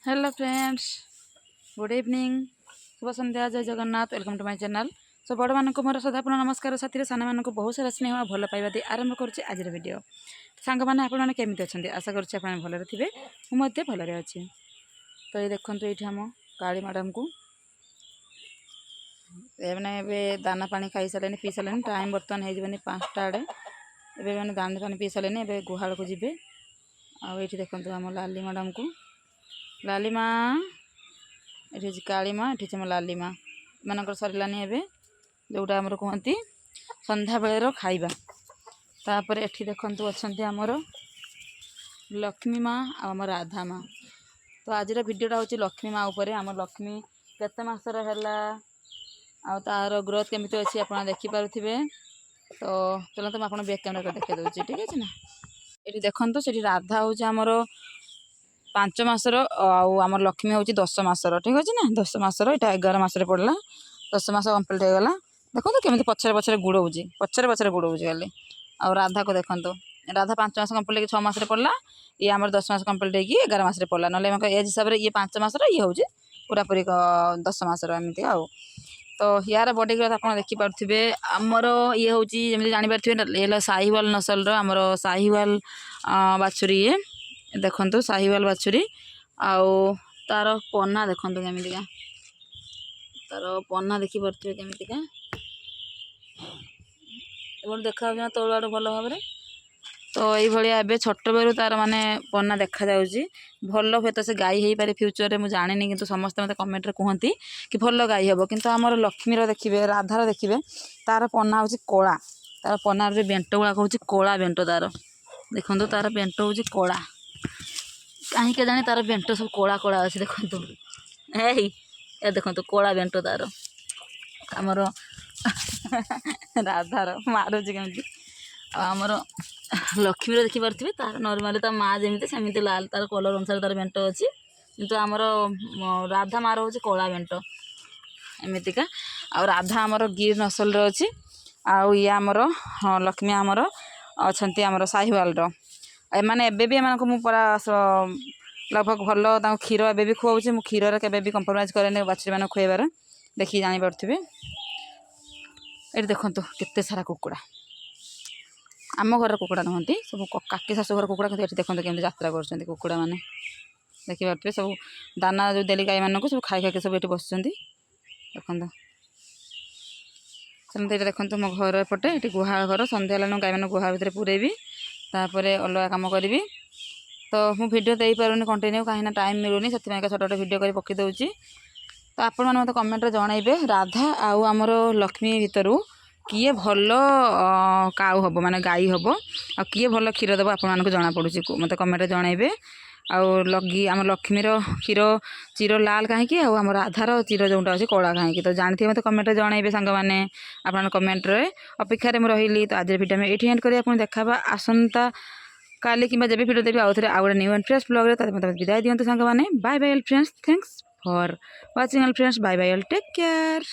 Hello friends, good evening, शुभ संध्या, जय Jagannath. Welcome to my channel. So बड़ मान मोर सदापूर्ण नमस्कार साथी सान मान बहुत सारा स्नेह और भल पाइबा दे आरंभ करुच्चे आज वीडियो। सांग मैंने आपने केमी अच्छा आशा करुच्चे भलरे थे, मुझे भलरे अच्छी। तो ये देखो ये आम काली मैडम को मैंने दाना पानी खाई सारे पी सारे टाइम बर्तमान हो 5टा आड़े मैंने दाना पानी पी सारे गुहाल को जी। आठी देखो आम लाली मैडम को लाली माँ ये काली माँ ये मो लाली माँ मानक सरलानी एवं जोटा आमर कहती संध्या बेलर खाइबा। तापर एठी देखंतु अच्छंती आमर लक्ष्मी माँ आम राधा माँ। तो आज वीडियोटा हूँ लक्ष्मी माँ उपर। आम लक्ष्मी केते मासर हैला आ तार ग्रोथ केमिति अच्छी आप देखिपे। तो चलो तुम आप बैक कैमेरा देखे दूसरी ठीक है ना। ये देखो से राधा हूँ आमर 5 मासर आम लक्ष्मी हूँ 10 मासर ठीक अच्छे ना। 10 मासर यहाँ 11 मासरे पड़ा 10 मास कम्प्लीट होगा। देखो तो केमी पचरे पचरे गुड़ाऊँगी पचरे पचरे गुड़ाऊँगी खाली। आ राधा को देखो राधा 5 मास कम्प्लीट 6 मासरे पड़ा ये आम 10 मास कम्प्लीट हो 11 मासरे पड़ा ना एज हिसाब से ये 5 मासर ये हूँ पूरापूरी 10 मासर एमती आउ। तो यार बॉडी ग्रोथ आप देखिपे आमर ये हूँ जमी जानीपे ये साहिवाल नसल आमर साहिवाल बाछुरी ये देखो साहिवाल बाछुरी आउ तार पन्ना देखो केमिका तार पन्ना देखिपे केमिका देखा तौल आड़ भल भाव। तो ये छोट बेलू तार माने पन्ना देखा जाउची भल हुए तो से गाई हो पारे फ्यूचर में जानी कि समस्त मत कमेंट कहती कि भल गाई हम कि आमर लक्ष्मीर देखिए राधार देखिए तार पन्ना हूँ कला तार पन्नार बेंट गुड़ाक हूँ कला बेंट तार देखो तार बेंट हूँ कला कहीं के जानी तार बेंट सब कला कला अच्छे देखो ए देखो कला बेंट तार आमर राधार मारुची केमती आमर लक्ष्मीर देखिपे तार नर्माली ता माँ जमी सेमती लाल तार कलर अनुसार तार बेंट अच्छी किंतु आमर राधा मार हूँ कला बेंट एमतीका। आ राधा आमर गिर नसल अच्छी आउ ये आमर लक्ष्मी आमर अच्छा आमर साहिवाल एमाने एबे एम पूरा लगभग भल क्षीर एबे खुआऊँ मु क्षीर के कंप्रोमाइज करें बाछुरी मान खुआबार देखिए जानीपे। ये देखो केते सारा कुकुड़ा आम घर कुकुड़ा नुहति सब काकी शाशु घर कुकुड़ा कि देखो केमती यात्रा कर कुकुड़ा मैंने देखिपे सब दाना जो देली गाई मानक सब खाई खाई सब ये बस देखो सेमती देखो मो घर एपटे ये गुहा घर सन्ध्या लाइन गाई मान गुहा भितर पूरेबी तापर अलग कम करी। तो मु वीडियो दे पारुनी कंटिन्यू कहीं टाइम मिलूनी से छोटे छोटे वीडियो कर पकई दूसरी। तो आपण मैंने मत कमेंट जनइबे राधा आउ आमर लक्ष्मी भितर किए भल काउ हम माने गाई हम आ किए भल क्षीर देव आप जना पड़ी मत कमेंट जनइबे। आउ लगी आम लक्ष्मीर क्षीर चीर लाल कहीं आम राधार चीर जोटा अच्छे कला कहीं तो जानते मत कमेंट जनइबे सांग मैंने आप कमेंट अपेक्षा रही। तो आज वीडियो में ये एंड करिए देखा आसंता काली कि जब वीडियो देवी आउ थे आउ गए न्यू एंड फ्रेश ब्लॉग मत विदाय दिंतु सांग मैंने bye bye friends thanks for watching friends bye bye take care.